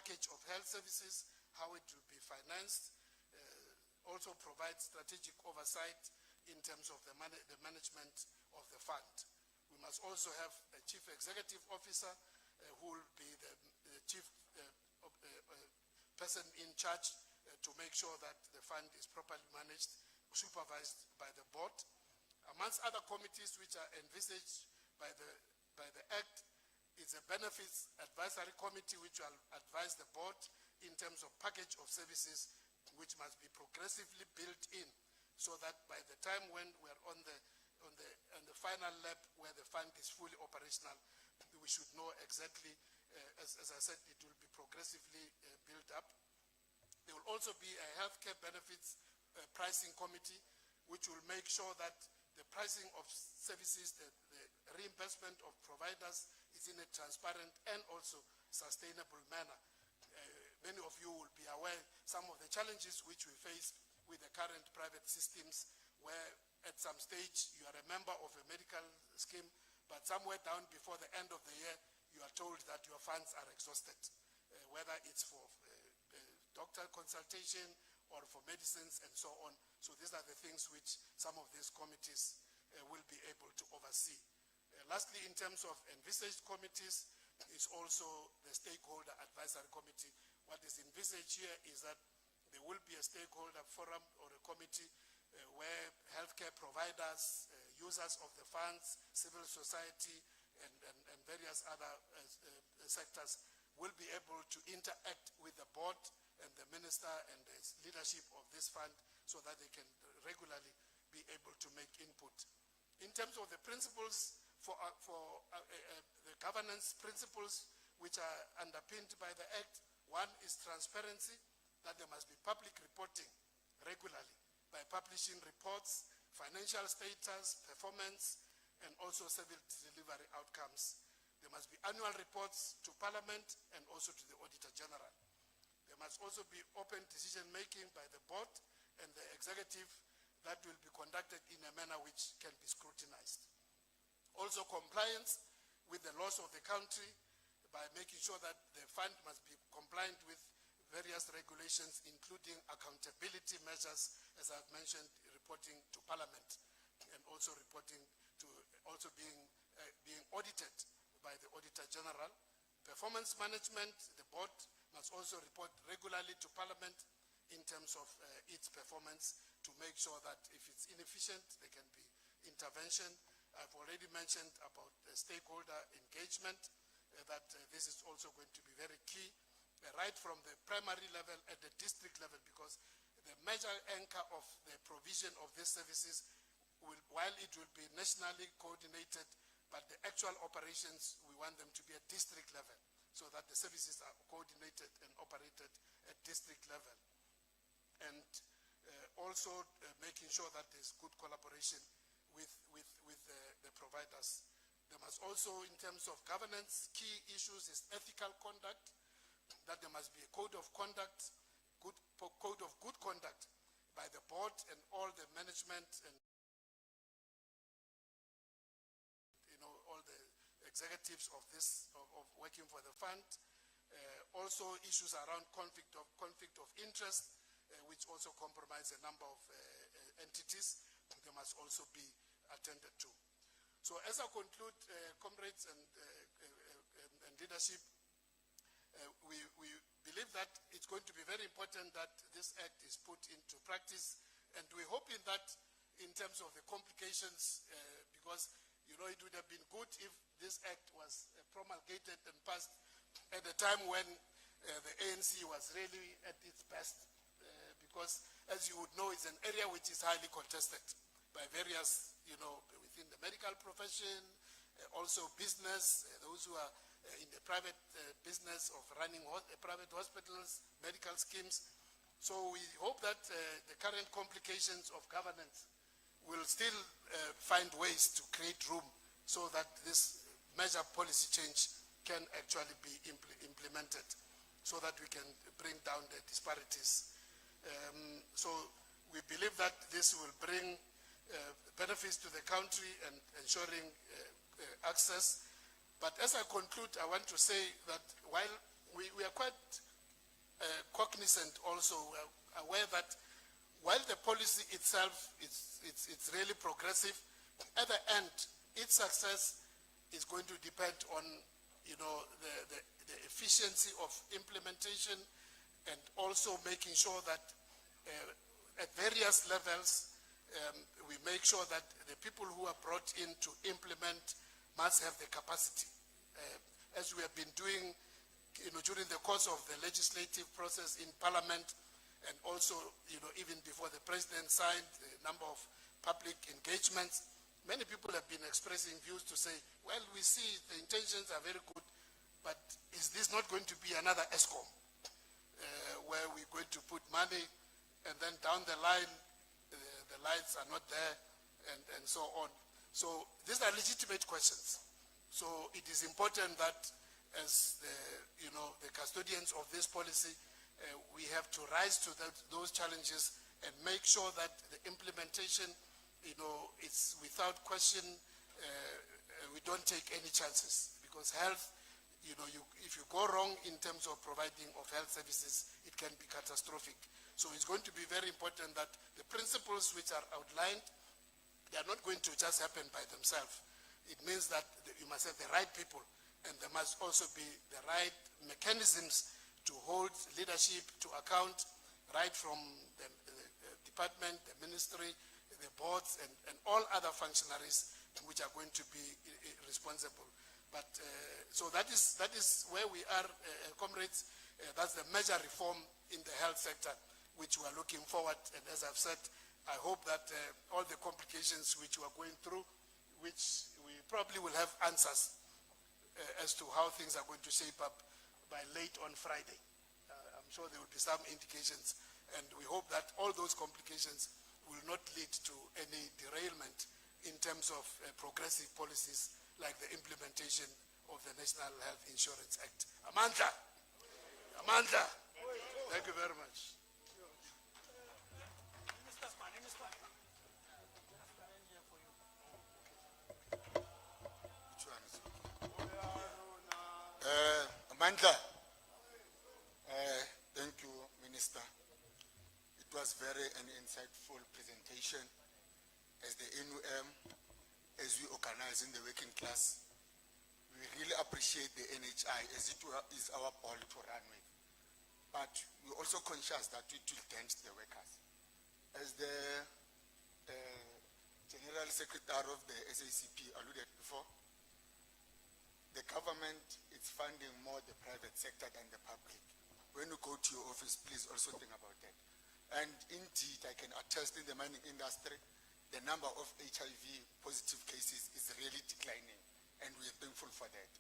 package of health services, how it will be financed, also provide strategic oversight in terms of the management of the fund. We must also have a chief executive officer who will be the chief person in charge to make sure that the fund is properly managed, supervised by the board. Amongst other committees which are envisaged by the Act is a benefits advisory committee which will advise the board in terms of package of services which must be progressively built in, so that by the time when we are on the final lap where the fund is fully operational, we should know exactly, as I said, it will be progressively built up. There will also be a healthcare benefits pricing committee, which will make sure that the pricing of services, the reimbursement of providers is in a transparent and also sustainable manner. Many of you will be aware some of the challenges which we face with the current private systems, where at some stage you are a member of a medical scheme, but somewhere down before the end of the year, you are told that your funds are exhausted, whether it's for doctor consultation or for medicines and so on. So these are the things which some of these committees will be able to oversee. Lastly, in terms of envisaged committees, is also the stakeholder advisory committee. What is envisaged here is that there will be a stakeholder forum or a committee where healthcare providers, users of the funds, civil society, and various other sectors will be able to interact with the board and the minister and the leadership of this fund, so that they can regularly be able to make input. In terms of the principles for the governance principles which are underpinned by the Act, one is transparency, that there must be public reporting regularly by publishing reports, financial status, performance, and also service delivery outcomes. There must be annual reports to Parliament and also to the Auditor General. There must also be open decision-making by the board and the executive that will be conducted in a manner which can be scrutinized. Also, compliance with the laws of the country by making sure that the fund must be compliant with various regulations, including accountability measures, as I've mentioned, reporting to Parliament, and also reporting to, also being audited by the Auditor General. Performance management, the board must also report regularly to Parliament in terms of its performance, to make sure that if it's inefficient, there can be intervention. I've already mentioned about stakeholder engagement, that this is also going to be very key, right from the primary level at the district level, because the major anchor of the provision of these services, while it will be nationally coordinated, but the actual operations, we want them to be at district level, so that the services are coordinated and operated at district level. And also making sure that there's good collaboration with the providers. There must also, in terms of governance, key issues is ethical conduct, that there must be a code of conduct, code of good conduct by the board and all the management and all the executives of this, of working for the fund. Also issues around conflict of interest, which also compromise a number of entities. They must also be attended to. So as I conclude, comrades and leadership, we believe that it's going to be very important that this act is put into practice, and we're hoping that in terms of the complications, because it would have been good if this act was promulgated and passed at a time when the ANC was really at its best, because as you would know, it's an area which is highly contested by various, within the medical profession, also business, those who are in the private business of running private hospitals, medical schemes. So we hope that the current complications of governance will still find ways to create room so that this major policy change can actually be implemented, so that we can bring down the disparities. So we believe that this will bring benefits to the country and ensuring access. But as I conclude, I want to say that while we are quite cognizant also, aware that while the policy itself it's really progressive, at the end, its success is going to depend on, the efficiency of implementation, and also making sure that at various levels, we make sure that the people who are brought in to implement must have the capacity. As we have been doing, during the course of the legislative process in Parliament, and also, even before the President signed a number of public engagements, many people have been expressing views to say, well, we see the intentions are very good, but is this not going to be another ESCOM, where we're going to put money, and then down the line, the lights are not there, and so on. So these are legitimate questions. So it is important that as the custodians of this policy, we have to rise to those challenges and make sure that the implementation, it's without question. We don't take any chances, because health, if you go wrong in terms of providing of health services, it can be catastrophic. So it's going to be very important that the principles which are outlined, they are not going to just happen by themselves. It means that you must have the right people, and there must also be the right mechanisms to hold leadership to account, right from the department, the ministry, the boards, and all other functionaries which are going to be responsible. But so that is where we are, comrades. That's the major reform in the health sector, which we are looking forward. And as I've said, I hope that all the complications which we are going through, which we probably will have answers as to how things are going to shape up by late on Friday. I'm sure there will be some indications, and we hope that all those complications will not lead to any derailment in terms of progressive policies like the implementation of the National Health Insurance Act. Amandla! Amandla! Thank you very much. Amandla, thank you, Minister. It was very an insightful presentation. As the NUM, as we organize in the working class, we really appreciate the NHI as it is our ball to run with. But we're also conscious that it will dent the workers. As the General Secretary of the SACP alluded before, the government is funding more the private sector than the public. When you go to your office, please also think about that. And indeed, I can attest in the mining industry, the number of HIV positive cases is really declining, and we are thankful for that.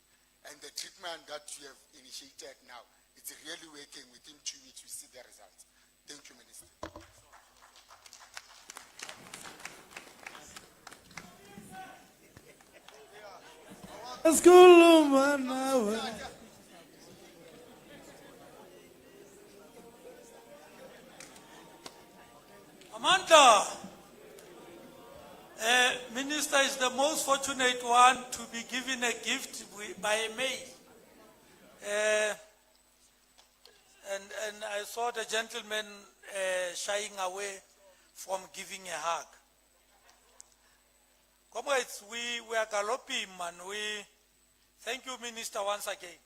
And the treatment that we have initiated now, it's really working. Within 2 weeks, we see the results. Thank you, Minister. Amanda, Minister is the most fortunate one to be given a gift by a maid. And I saw the gentleman shying away from giving a hug. Comrades, we are galloping, man. Thank you, Minister, once again.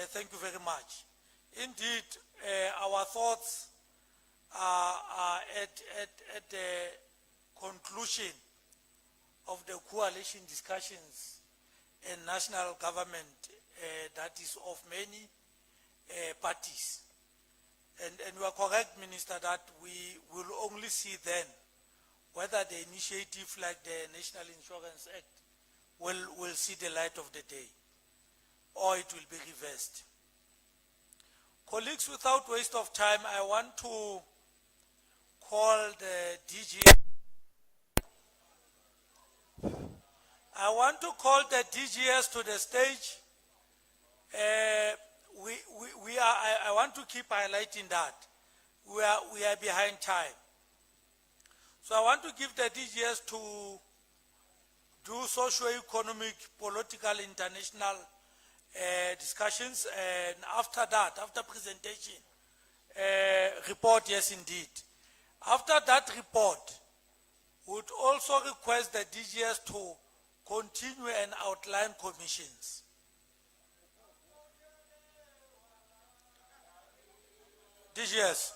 Thank you very much. Indeed, our thoughts are at the conclusion of the coalition discussions in national government that is of many parties. And you are correct, Minister, that we will only see then whether the initiative like the National Insurance Act will see the light of the day, or it will be reversed. Colleagues, without waste of time, I want to call the DG. I want to call the DGS to the stage. I want to keep highlighting that we are behind time. So I want to give the DGS to do socio-economic, political, international discussions, and after that, after presentation, report, yes indeed. After that report, would also request the DGS to continue and outline commissions. DGS.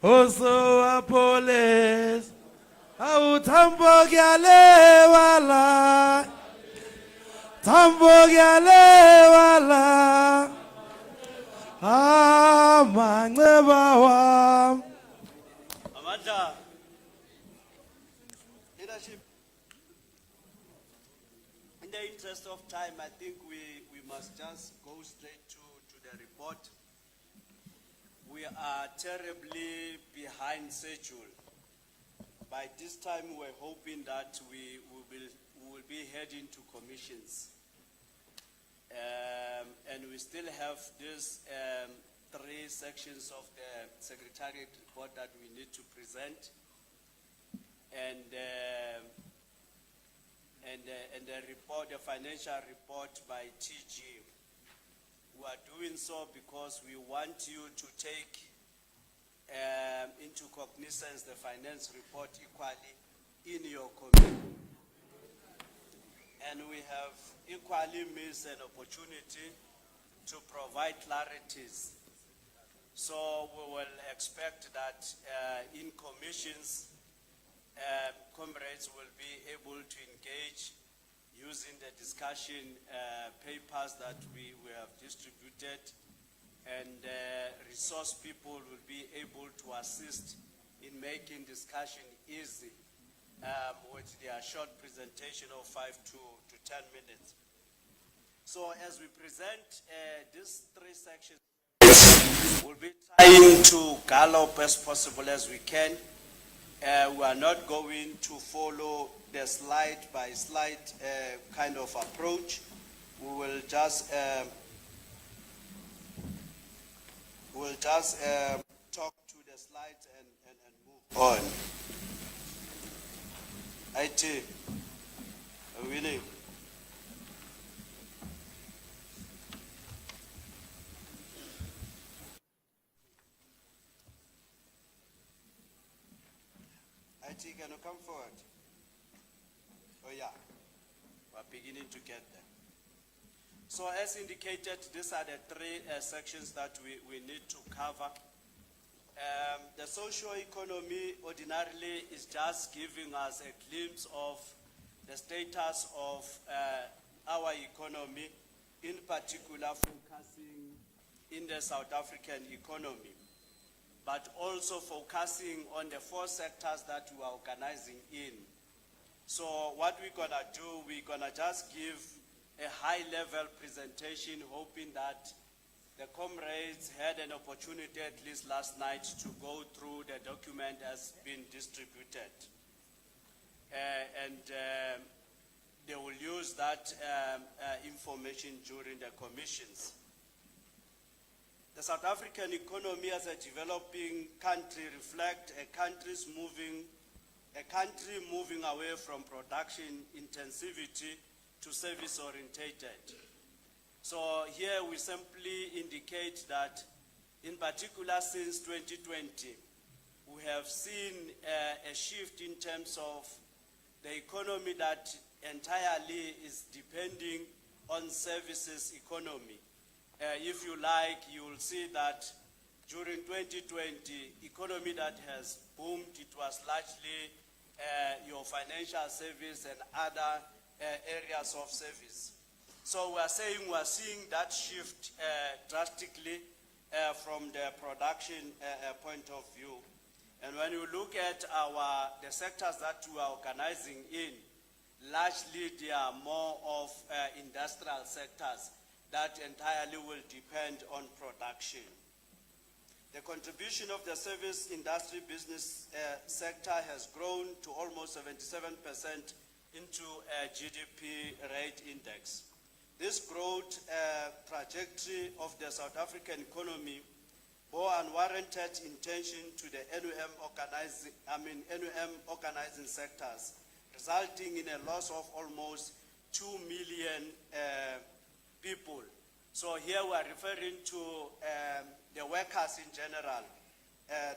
Oso apoles, au tambo gyale wala, tambo gyale wala, maneba wam. Amanda, leadership, in the interest of time, I think we must just go straight to the report. We are terribly behind schedule. By this time, we're hoping that we will be heading to commissions. And we still have these 3 sections of the Secretariat report that we need to present. And the report, the financial report by TG. We are doing so because we want you to take into cognizance the finance report equally in your committee. And we have equally missed an opportunity to provide clarities. So we will expect that in commissions, comrades will be able to engage using the discussion papers that we have distributed, and resource people will be able to assist in making discussion easy with their short presentation of 5 to 10 minutes. So as we present these 3 sections, we'll be trying to gallop as possible as we can. We are not going to follow the slide by slide kind of approach. We will just talk to the slides and move on. IT, Willie. IT, can you come forward? Oh yeah, we're beginning to get there. So as indicated, these are the 3 sections that we need to cover. The socio-economy ordinarily is just giving us a glimpse of the status of our economy, in particular focusing in the South African economy, but also focusing on the 4 sectors that we are organizing in. So what we're gonna do, we're gonna just give a high-level presentation, hoping that the comrades had an opportunity at least last night to go through the document as been distributed. They will use that information during the commissions. The South African economy as a developing country reflects a country moving away from production intensivity to service orientated. So here we simply indicate that in particular since 2020, we have seen a shift in terms of the economy that entirely is depending on services economy. If you like, you will see that during 2020, economy that has boomed, it was largely your financial service and other areas of service. So we are saying we are seeing that shift drastically from the production point of view. And when you look at the sectors that we are organizing in, largely they are more of industrial sectors that entirely will depend on production. The contribution of the service industry business sector has grown to almost 77% into a GDP rate index. This growth trajectory of the South African economy bore unwarranted intention to the NUM organizing sectors, resulting in a loss of almost 2 million people. So here we are referring to the workers in general,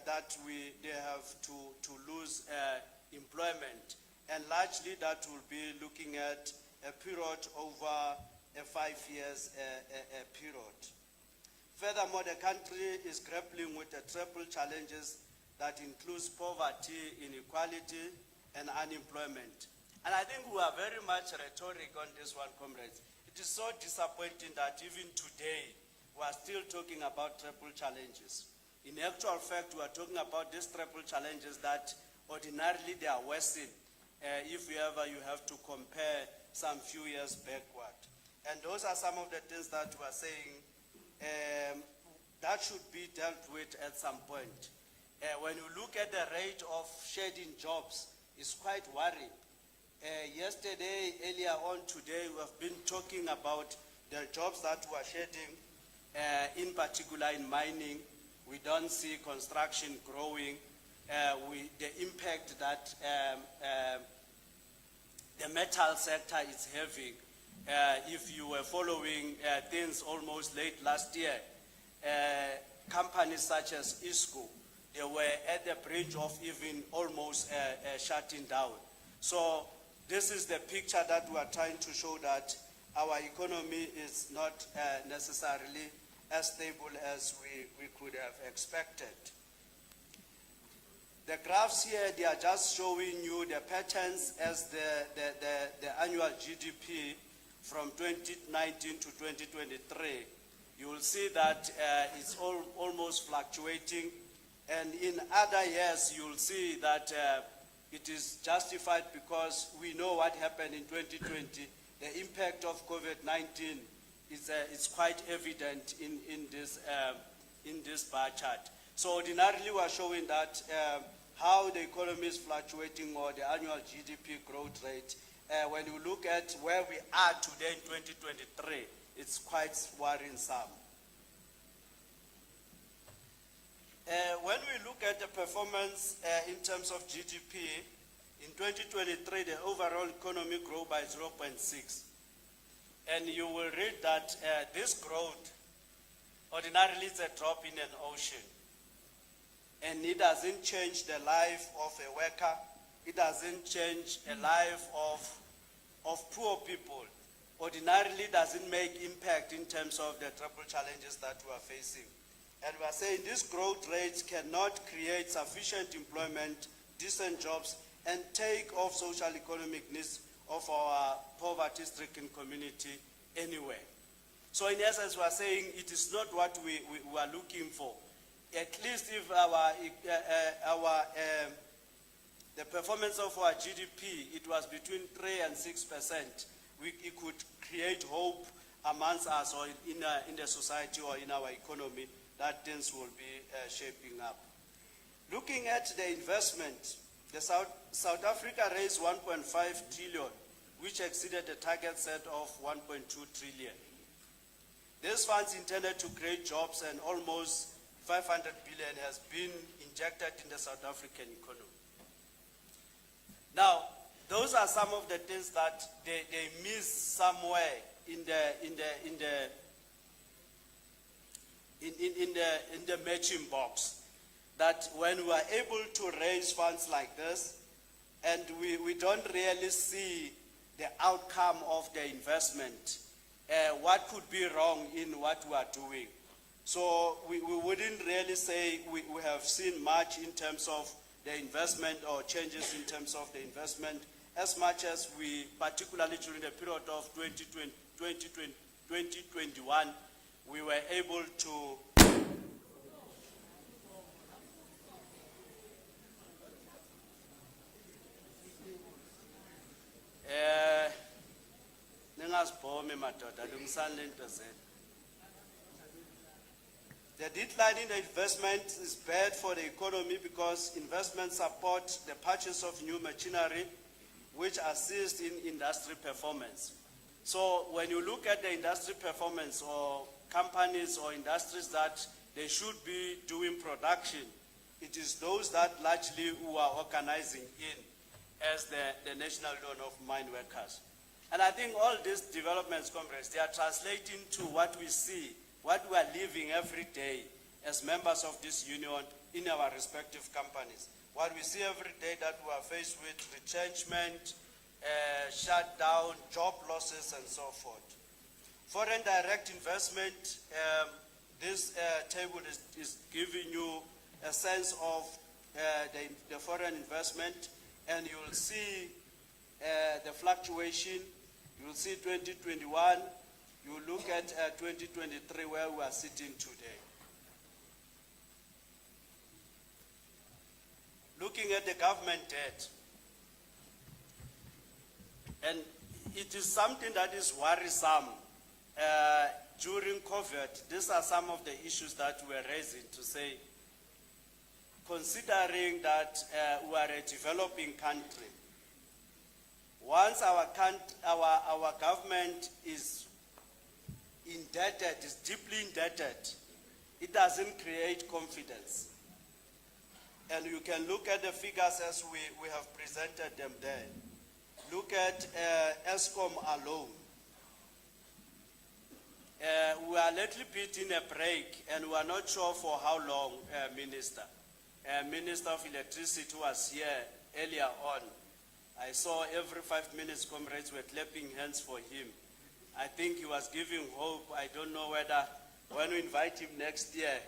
that they have to lose employment, and largely that will be looking at a period over a 5 years period. Furthermore, the country is grappling with the triple challenges that includes poverty, inequality, and unemployment. And I think we are very much rhetoric on this one, comrades. It is so disappointing that even today, we are still talking about triple challenges. In actual fact, we are talking about these triple challenges that ordinarily they are worsened if you have to compare some few years backward. And those are some of the things that we are saying that should be dealt with at some point. When you look at the rate of shedding jobs, it's quite worrying. Yesterday, earlier on today, we have been talking about the jobs that were shedding, in particular in mining. We don't see construction growing. The impact that the metal sector is having. If you were following things almost late last year, companies such as ISCO, they were at the brink of even almost shutting down. So this is the picture that we are trying to show, that our economy is not necessarily as stable as we could have expected. The graphs here, they are just showing you the patterns as the annual GDP from 2019 to 2023. You will see that it's almost fluctuating, and in other years you will see that it is justified because we know what happened in 2020. The impact of COVID-19 is quite evident in this bar chart. So ordinarily we are showing that how the economy is fluctuating, or the annual GDP growth rate. When you look at where we are today in 2023, it's quite worrisome. When we look at the performance in terms of GDP, in 2023, the overall economy grew by 0.6. And you will read that this growth ordinarily is a drop in an ocean. And it doesn't change the life of a worker. It doesn't change the life of poor people. Ordinarily doesn't make impact in terms of the triple challenges that we are facing. And we are saying these growth rates cannot create sufficient employment, decent jobs, and take off social economic needs of our poverty-stricken community anywhere. So in essence, we are saying it is not what we are looking for. At least if the performance of our GDP, it was between 3 and 6%, it could create hope amongst us, or in the society, or in our economy, that things will be shaping up. Looking at the investment, the South Africa raised 1.5 trillion, which exceeded the target set of 1.2 trillion. These funds intended to create jobs, and almost 500 billion has been injected in the South African economy. Now, those are some of the things that they miss somewhere in the matching box. That when we are able to raise funds like this, and we don't really see the outcome of the investment, what could be wrong in what we are doing? So we wouldn't really say we have seen much in terms of the investment, or changes in terms of the investment, as much as we, particularly during the period of 2021, we were able to the decline in the investment is bad for the economy, because investment support the purchase of new machinery, which assist in industry performance. So when you look at the industry performance or companies or industries that they should be doing production, it is those that largely who are organizing in as the National Union of Mine Workers. And I think all these developments, comrades, they are translating to what we see, what we are living every day as members of this union in our respective companies. What we see every day that we are faced with retrenchment, shutdown, job losses, and so forth. Foreign direct investment, this table is giving you a sense of the foreign investment, and you will see the fluctuation. You will see 2021, you will look at 2023 where we are sitting today. Looking at the government debt, and it is something that is worrisome. During COVID, these are some of the issues that we're raising to say, considering that we are a developing country, once our government is indebted, is deeply indebted, it doesn't create confidence. And you can look at the figures as we have presented them there. Look at ESCOM alone. We are a little bit in a break, and we are not sure for how long, Minister. Minister of Electricity was here earlier on. I saw every 5 minutes comrades were clapping hands for him. I think he was giving hope. I don't know whether when we invite him next year,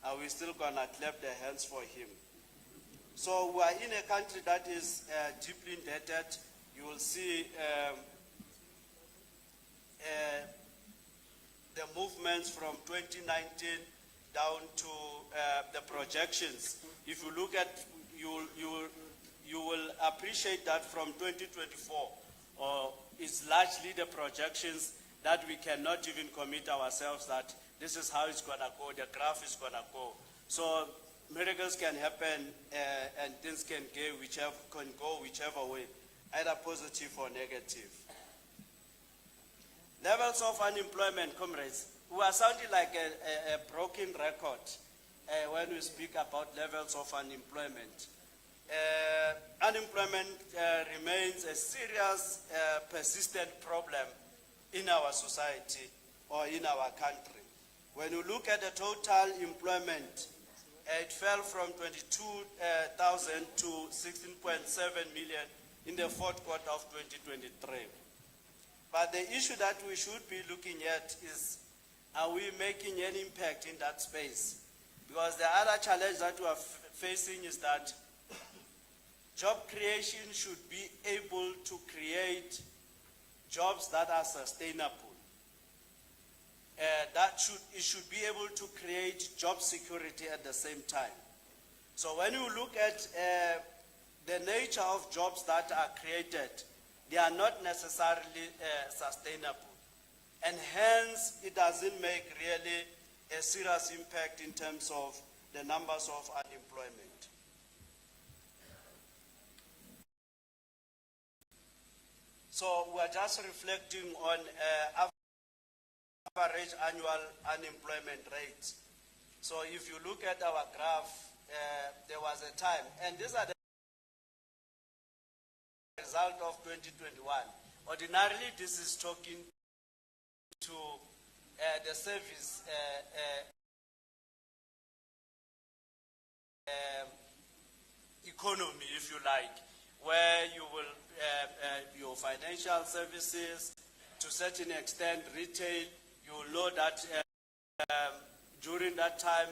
are we still gonna clap the hands for him? So we are in a country that is deeply indebted. You will see the movements from 2019 down to the projections. If you look at, you will appreciate that from 2024, it's largely the projections that we cannot even commit ourselves that this is how it's gonna go, the graph is gonna go. So miracles can happen and things can go whichever way, either positive or negative. Levels of unemployment, comrades, we are sounding like a broken record when we speak about levels of unemployment. Unemployment remains a serious, persistent problem in our society or in our country. When you look at the total employment, it fell from 22,000 to 16.7 million in the fourth quarter of 2023. But the issue that we should be looking at is, are we making any impact in that space? Because the other challenge that we are facing is that job creation should be able to create jobs that are sustainable. It should be able to create job security at the same time. So when you look at the nature of jobs that are created, they are not necessarily sustainable. And hence, it doesn't make really a serious impact in terms of the numbers of unemployment. So we're just reflecting on average annual unemployment rate. So if you look at our graph, there was a time, and these are the result of 2021. Ordinarily, this is talking to the service economy, if you like, where you will your financial services, to a certain extent retail, you will know that during that time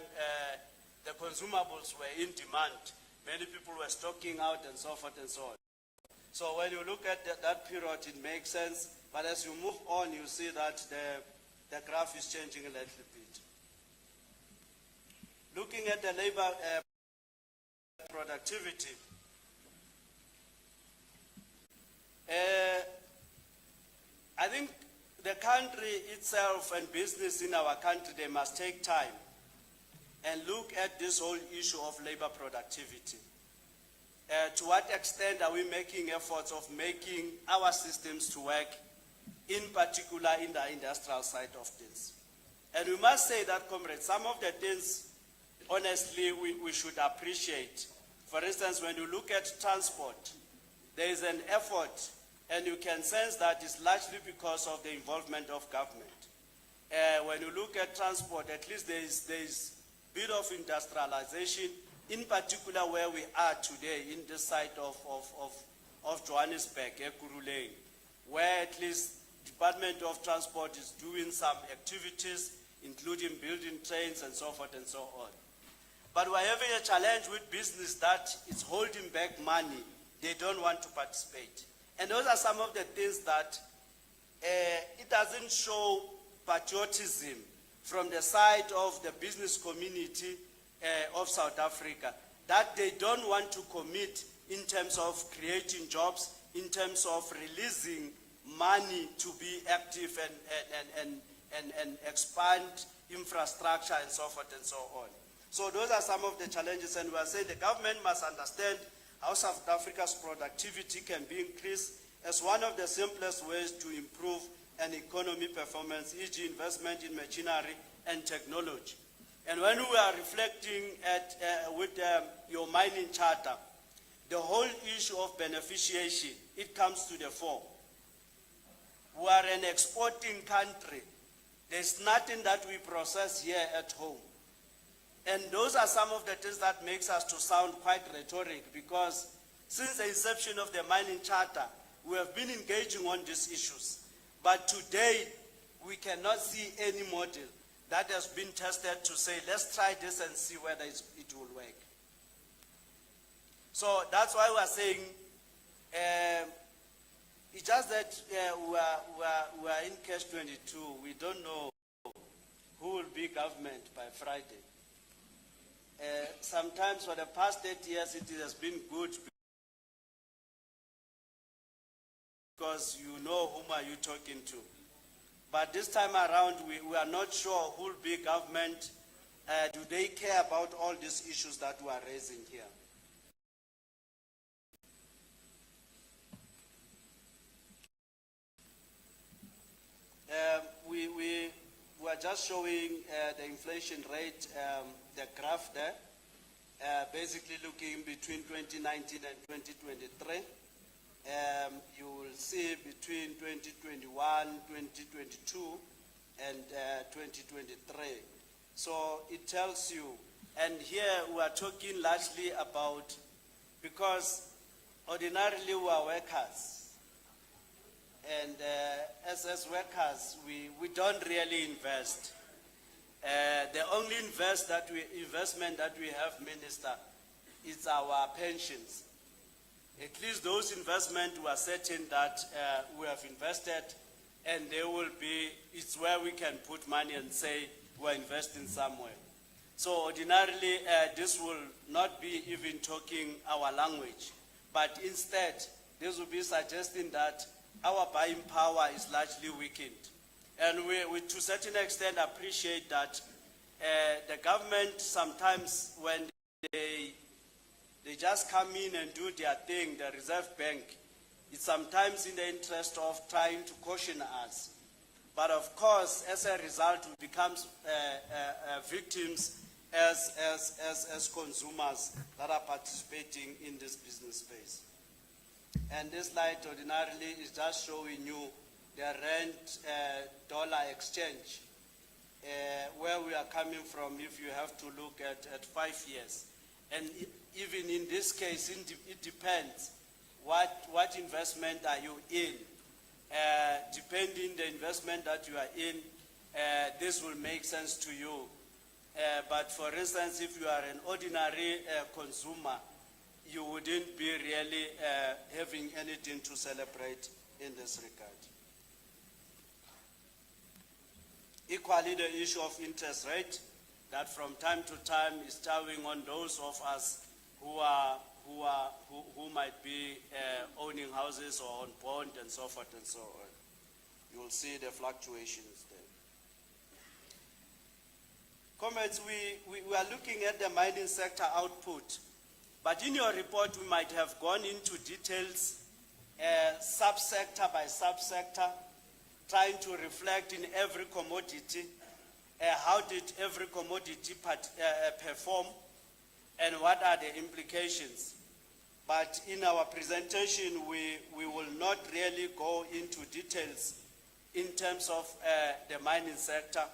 the consumables were in demand. Many people were stocking out and so forth and so on. So when you look at that period, it makes sense. But as you move on, you see that the graph is changing a little bit. Looking at the labor productivity, I think the country itself and business in our country, they must take time and look at this whole issue of labor productivity. To what extent are we making efforts of making our systems to work, in particular in the industrial side of things? And we must say that, comrades, some of the things, honestly, we should appreciate. For instance, when you look at transport, there is an effort, and you can sense that it's largely because of the involvement of government. When you look at transport, at least there is a bit of industrialization, in particular where we are today in this side of Johannesburg, Ekurhuleni, where at least Department of Transport is doing some activities, including building trains and so forth and so on. But we're having a challenge with business that is holding back money. They don't want to participate. And those are some of the things that it doesn't show patriotism from the side of the business community of South Africa, that they don't want to commit in terms of creating jobs, in terms of releasing money to be active and expand infrastructure and so forth and so on. So those are some of the challenges, and we are saying the government must understand how South Africa's productivity can be increased as one of the simplest ways to improve an economy performance, e.g. investment in machinery and technology. And when we are reflecting at, with your mining charter, the whole issue of beneficiation, it comes to the fore. We are an exporting country. There's nothing that we process here at home. And those are some of the things that makes us to sound quite rhetoric, because since the inception of the mining charter, we have been engaging on these issues. But today, we cannot see any model that has been tested to say, let's try this and see whether it will work. So that's why we're saying, it's just that we are in catch-22. We don't know who will be government by Friday. Sometimes for the past 8 years, it has been good because you know whom are you talking to. But this time around, we are not sure who will be government. Do they care about all these issues that we are raising here? We are just showing the inflation rate, the graph there, basically looking between 2019 and 2023. You will see between 2021, 2022, and 2023. So it tells you, and here we are talking largely about, because ordinarily we are workers, and as workers, we don't really invest. The only investment that we have, Minister, is our pensions. At least those investments, we are certain that we have invested, and they will be, it's where we can put money and say we're investing somewhere. So ordinarily, this will not be even talking our language, but instead, this will be suggesting that our buying power is largely weakened. And we to a certain extent appreciate that the government sometimes, when they just come in and do their thing, the Reserve Bank, it's sometimes in the interest of trying to caution us. But of course, as a result, we become victims as consumers that are participating in this business space. And this slide ordinarily is just showing you the rand dollar exchange, where we are coming from if you have to look at 5 years. And even in this case, it depends what investment are you in. Depending the investment that you are in, this will make sense to you. But for instance, if you are an ordinary consumer, you wouldn't be really having anything to celebrate in this regard. Equally, the issue of interest rate, that from time to time is towing on those of us who might be owning houses or on bond and so forth and so on. You will see the fluctuations there. Comrades, we are looking at the mining sector output But in your report, we might have gone into details, subsector by subsector, trying to reflect in every commodity, how did every commodity perform, and what are the implications. But in our presentation, we will not really go into details in terms of the mining sector,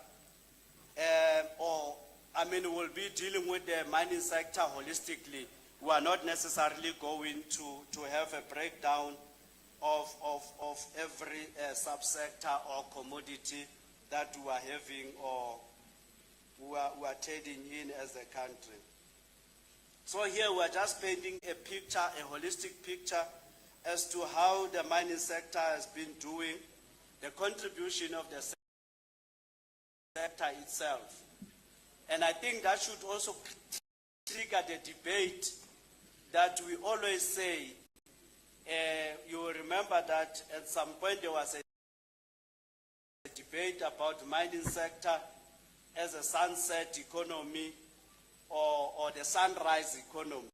we'll be dealing with the mining sector holistically. We are not necessarily going to have a breakdown of every subsector or commodity that we are having or we are trading in as a country. So here we are just painting a picture, a holistic picture as to how the mining sector has been doing, the contribution of the sector itself. And I think that should also trigger the debate that we always say. You will remember that at some point there was a debate about the mining sector as a sunset economy or the sunrise economy.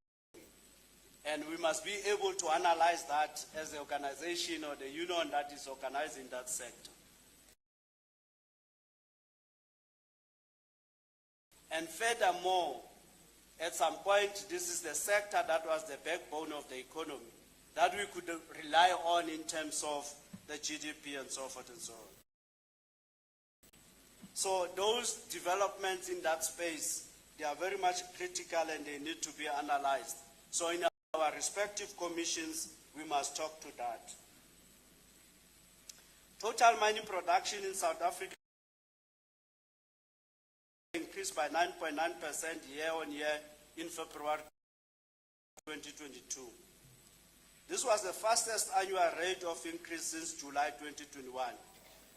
And we must be able to analyze that as an organization or the union that is organized in that sector. And furthermore, at some point, this is the sector that was the backbone of the economy that we could rely on in terms of the GDP and so forth and so on. So those developments in that space, they are very much critical and they need to be analyzed. So in our respective commissions, we must talk to that. Total mining production in South Africa increased by 9.9% year-on-year in February 2022. This was the fastest annual rate of increase since July 2021,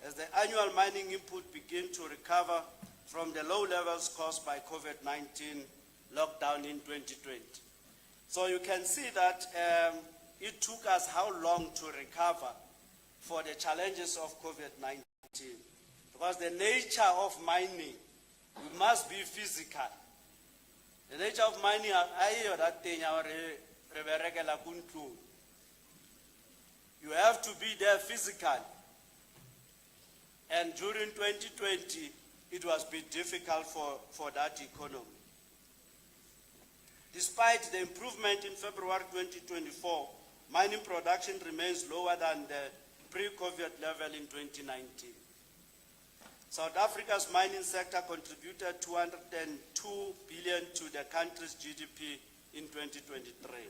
as the annual mining input began to recover from the low levels caused by COVID-19 lockdown in 2020. So you can see that it took us how long to recover for the challenges of COVID-19, because the nature of mining, we must be physical. The nature of mining, you have to be there physically. And during 2020, it was a bit difficult for that economy. Despite the improvement in February 2024, mining production remains lower than the pre-COVID level in 2019. South Africa's mining sector contributed 202 billion to the country's GDP in 2023.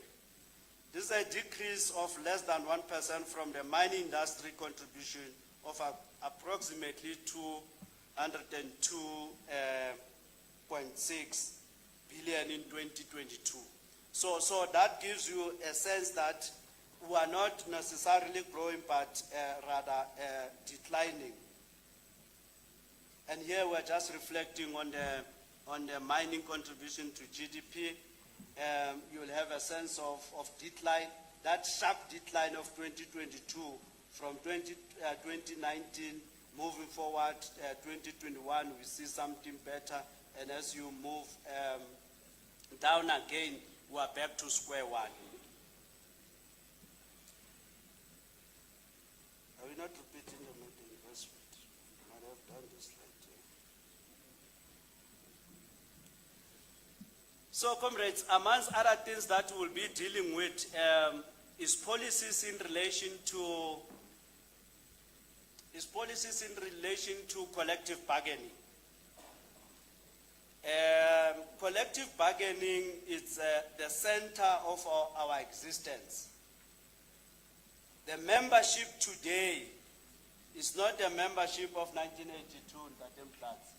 This is a decrease of less than 1% from the mining industry contribution of approximately 202.6 billion in 2022. So that gives you a sense that we are not necessarily growing, but rather declining. And here we're just reflecting on the mining contribution to GDP. You will have a sense of decline, that sharp decline of 2022 from 2019 moving forward, 2021 we see something better, and as you move down again, we are back to square one. Are we not repeating the investment? I might have done this later. So, comrades, amongst other things that we'll be dealing with is policies in relation to collective bargaining. Collective bargaining is the center of our existence. The membership today is not the membership of 1982 in Batem Platz.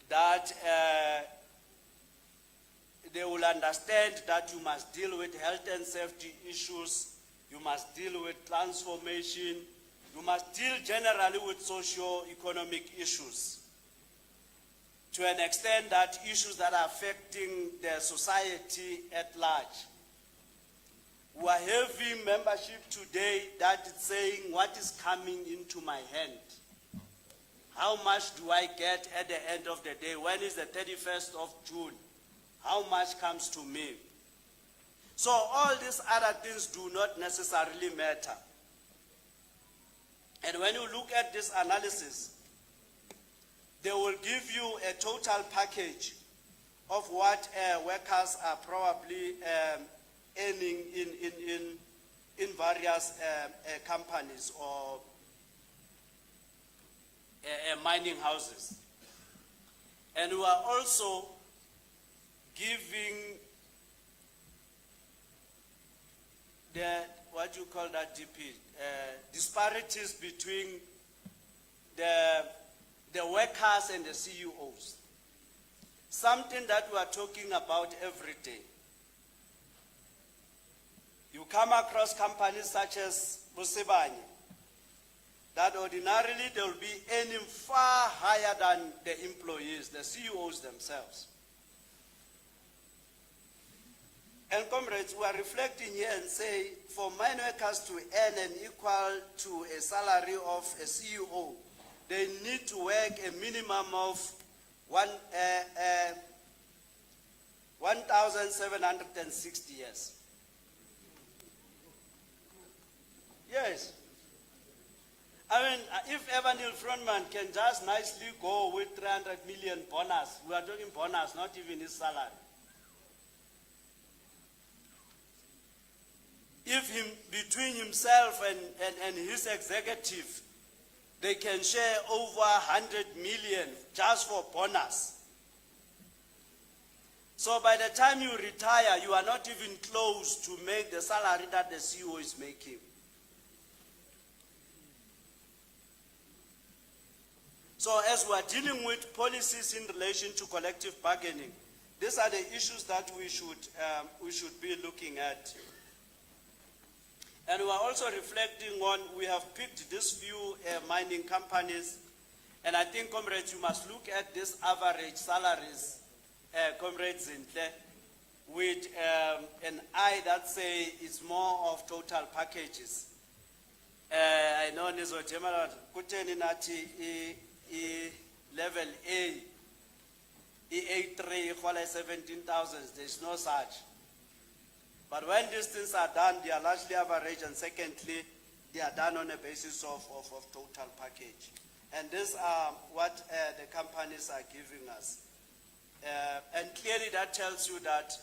That they will understand that you must deal with health and safety issues, you must deal with transformation, you must deal generally with socio-economic issues. To an extent that issues that are affecting the society at large. We are having membership today that is saying, what is coming into my hand? How much do I get at the end of the day? When is the 31st of June? how much comes to me. So all these other things do not necessarily matter. And when you look at this analysis, they will give you a total package of what workers are probably earning in various companies or mining houses. And we are also giving the, what you call that DP, disparities between the workers and the CEOs. Something that we are talking about every day. You come across companies such as Busebanye, that ordinarily they will be earning far higher than the employees, the CEOs themselves. And comrades, we are reflecting here and say, for mine workers to earn an equal to a salary of a CEO, they need to work a minimum of 1,760 years. Yes. I mean, if Evan Frontman can just nicely go with 300 million bonus, we are talking bonus, not even his salary. If between himself and his executive, they can share over 100 million just for bonus. So by the time you retire, you are not even close to make the salary that the CEO is making. So as we are dealing with policies in relation to collective bargaining, these are the issues that we should be looking at. And we are also reflecting on, we have picked these few mining companies, and I think, comrades, you must look at this average salaries, comrades, in there, with an eye that say it's more of total packages. I know Nizotema Kuteni Nati level A, A3, 17,000, there's no such. But when these things are done, they are largely average, and secondly, they are done on a basis of total package. And these are what the companies are giving us. And clearly that tells you that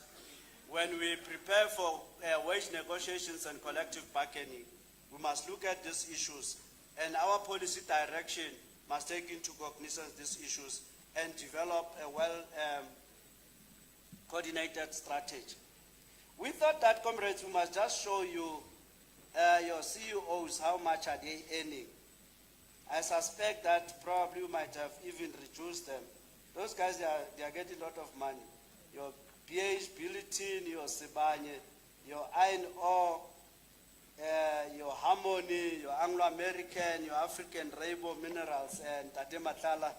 when we prepare for wage negotiations and collective bargaining, we must look at these issues, and our policy direction must take into cognizance these issues and develop a well-coordinated strategy. We thought that, comrades, we must just show you your CEOs, how much are they earning. I suspect that probably we might have even reduced them. Those guys, they are getting a lot of money. Your BH Bulletin, your Sibanye, your Iron Ore, your Harmony, your Anglo-American, your African Rainbow Minerals, and Tate Matala.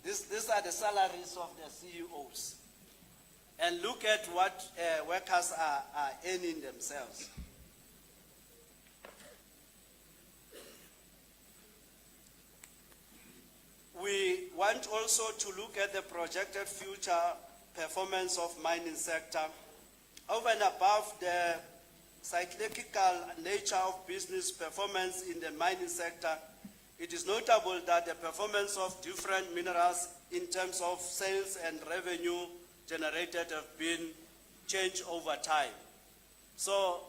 These are the salaries of the CEOs. And look at what workers are earning themselves. We want also to look at the projected future performance of mining sector. Over and above the cyclical nature of business performance in the mining sector, it is notable that the performance of different minerals in terms of sales and revenue generated have been changed over time. So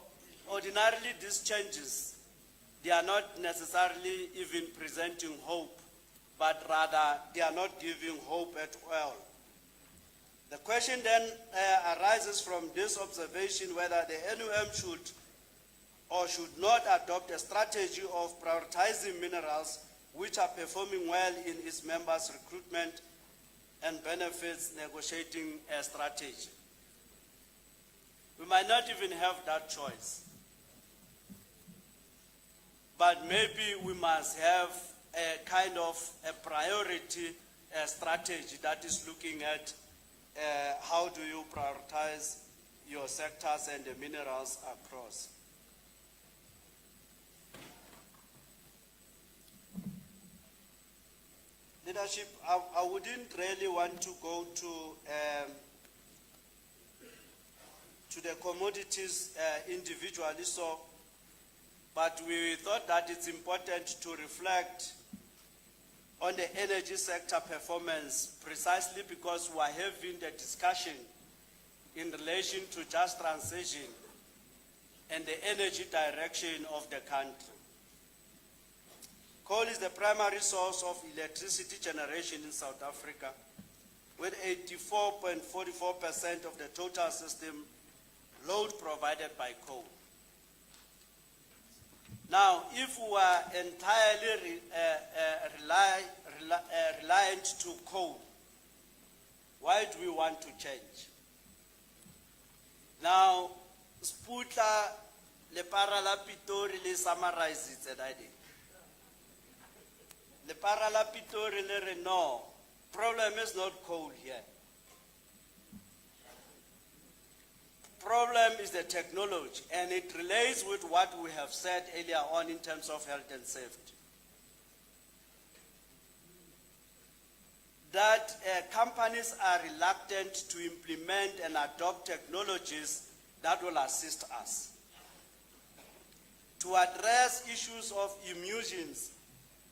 ordinarily these changes, they are not necessarily even presenting hope, but rather they are not giving hope at all. The question then arises from this observation whether the NUM should or should not adopt a strategy of prioritizing minerals which are performing well in its members' recruitment and benefits negotiating a strategy. We might not even have that choice. But maybe we must have a kind of a priority strategy that is looking at how do you prioritize your sectors and the minerals across. Leadership, I wouldn't really want to go to the commodities individually, so, but we thought that it's important to reflect on the energy sector performance precisely because we are having the discussion in relation to just transition and the energy direction of the country. Coal is the primary source of electricity generation in South Africa, with 84.44% of the total system load provided by coal. Now, if we are entirely reliant to coal, why do we want to change? Now, Sputla le parala Pitori le summarize it, I think. Le parala Pitori le Renault. Problem is not coal here. Problem is the technology, and it relates with what we have said earlier on in terms of health and safety. That companies are reluctant to implement and adopt technologies that will assist us. To address issues of emissions,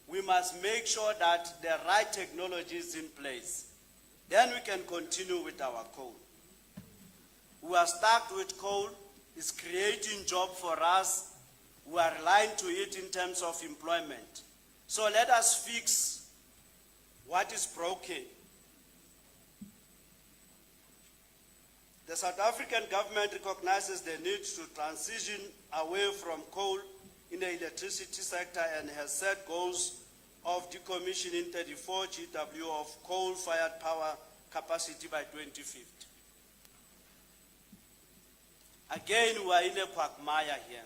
we must make sure that the right technology is in place. Then we can continue with our coal. We are stuck with coal. It's creating jobs for us. We are relying to it in terms of employment. So let us fix what is broken. The South African government recognizes the need to transition away from coal in the electricity sector and has set goals of decommissioning 34 GW of coal-fired power capacity by 2050. Again, we are in a quagmire here.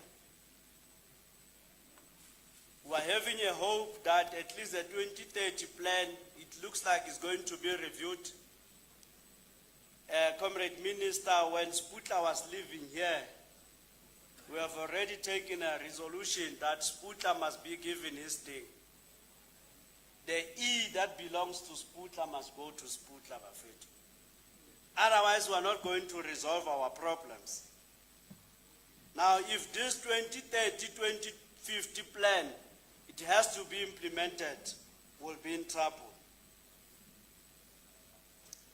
We are having a hope that at least the 2030 plan, it looks like it's going to be reviewed. Comrade Minister, when Sputla was living here, we have already taken a resolution that Sputla must be given his thing. The E that belongs to Sputla must go to Sputla, Bafetu. Otherwise, we are not going to resolve our problems. Now, if this 2030-2050 plan, it has to be implemented, we'll be in trouble.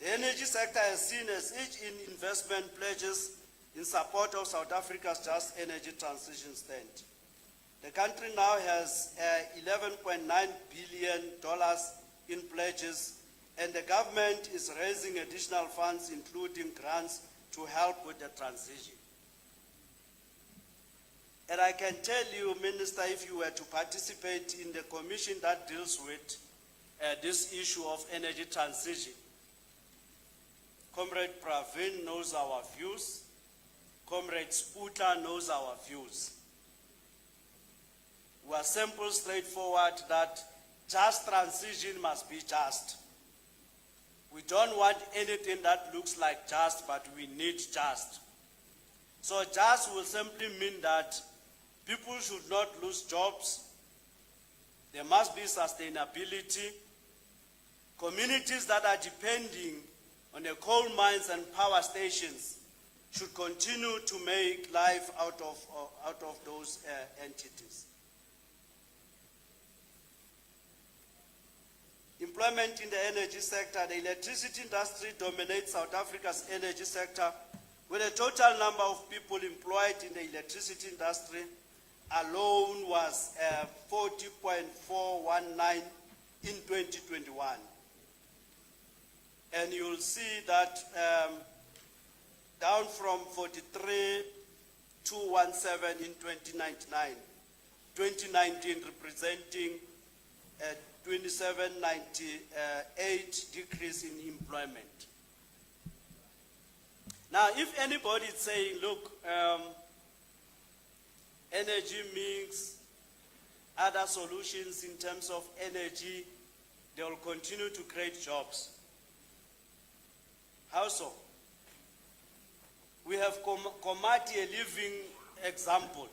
The energy sector has seen a surge in investment pledges in support of South Africa's just energy transition stand. The country now has $11.9 billion in pledges, and the government is raising additional funds, including grants, to help with the transition. And I can tell you, Minister, if you were to participate in the commission that deals with this issue of energy transition, Comrade Pravin knows our views, Comrade Sputla knows our views. We are simple, straightforward, that just transition must be just. We don't want anything that looks like just, but we need just. So just will simply mean that people should not lose jobs. There must be sustainability. Communities that are depending on the coal mines and power stations should continue to make life out of those entities. Employment in the energy sector. The electricity industry dominates South Africa's energy sector, with a total number of people employed in the electricity industry alone was 40.419 in 2021. And you'll see that down from 43,217 in 2019 representing a 2798 decrease in employment. Now, if anybody is saying, look, energy means other solutions in terms of energy, they will continue to create jobs. How so? We have Komati, a living example,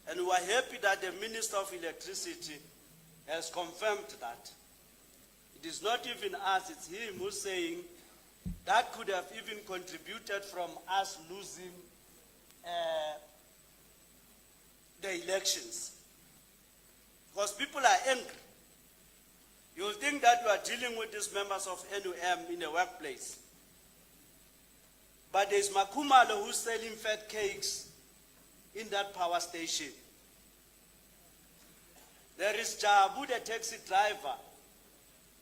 and we are happy that the Minister of Electricity has confirmed that. It is not even us, it's him who's saying that could have even contributed from us losing the elections. Because people are angry. You'll think that you are dealing with these members of NUM in a workplace. But there's Makumalo who's selling fat cakes in that power station. There is Jabu, the taxi driver,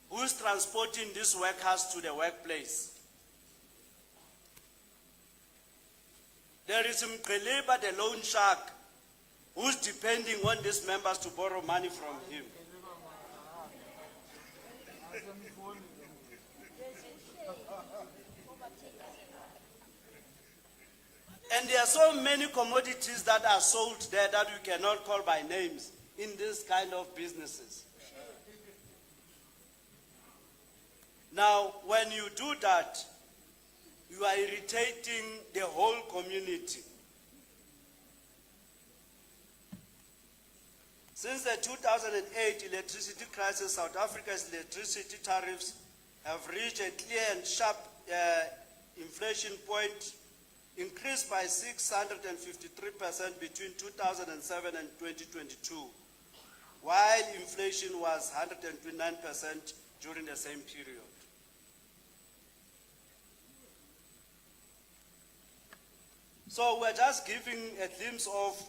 who's transporting these workers to the workplace. There is Mqeleba, the loan shark, who's depending on these members to borrow money from him. And there are so many commodities that are sold there that we cannot call by names in this kind of businesses. Now, when you do that, you are irritating the whole community. Since the 2008 electricity crisis, South Africa's electricity tariffs have reached a clear and sharp inflation point, increased by 653% between 2007 and 2022, while inflation was 129% during the same period. So we're just giving a glimpse of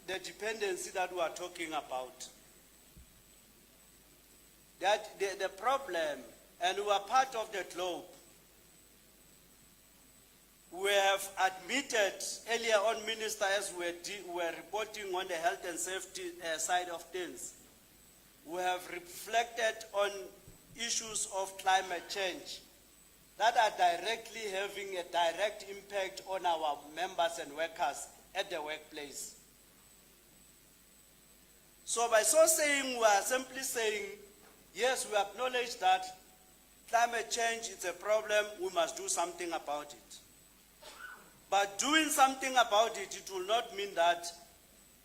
the dependency that we are talking about. That the problem, and we are part of the globe. We have admitted earlier on, Minister, as we were reporting on the health and safety side of things, we have reflected on issues of climate change that are directly having a direct impact on our members and workers at the workplace. So by so saying, we are simply saying, yes, we acknowledge that climate change is a problem, we must do something about it. But doing something about it, it will not mean that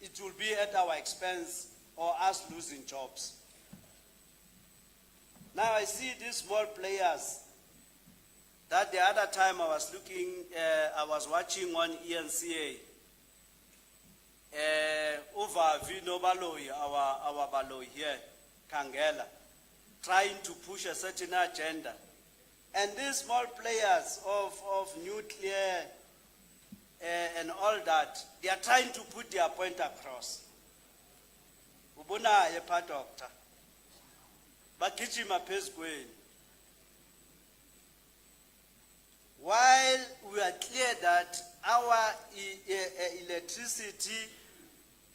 it will be at our expense or us losing jobs. Now I see these small players that the other time I was watching on ENCA, over Vino Baloyi, our Baloyi here, Kangela, trying to push a certain agenda. And these small players of nuclear and all that, they are trying to put their point across. Ubona yepa doctor. Bagijima phezu kwenu. While we are clear that our electricity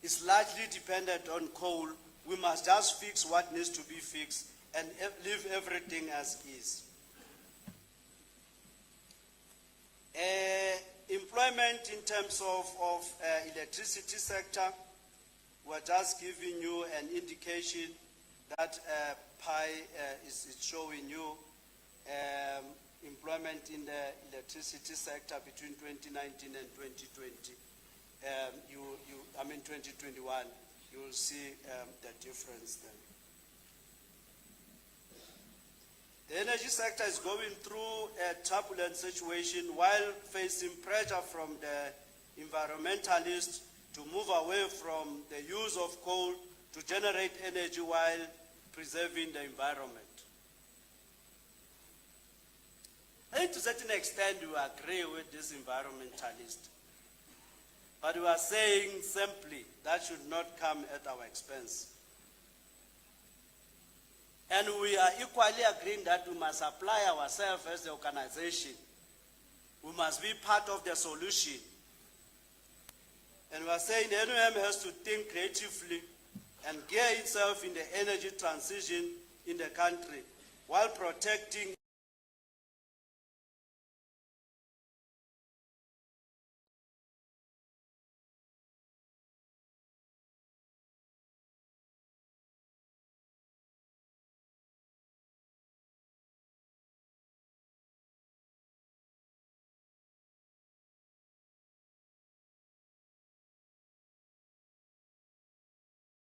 is largely dependent on coal, we must just fix what needs to be fixed and leave everything as is. Employment in terms of electricity sector, we're just giving you an indication that pie is showing you employment in the electricity sector between 2019 and 2020. 2021, you will see the difference then. The energy sector is going through a turbulent situation while facing pressure from the environmentalists to move away from the use of coal to generate energy while preserving the environment. I think to a certain extent we agree with this environmentalist. But we are saying simply that should not come at our expense. And we are equally agreeing that we must apply ourselves as the organization. We must be part of the solution. And we are saying the NUM has to think creatively and gear itself in the energy transition in the country while protecting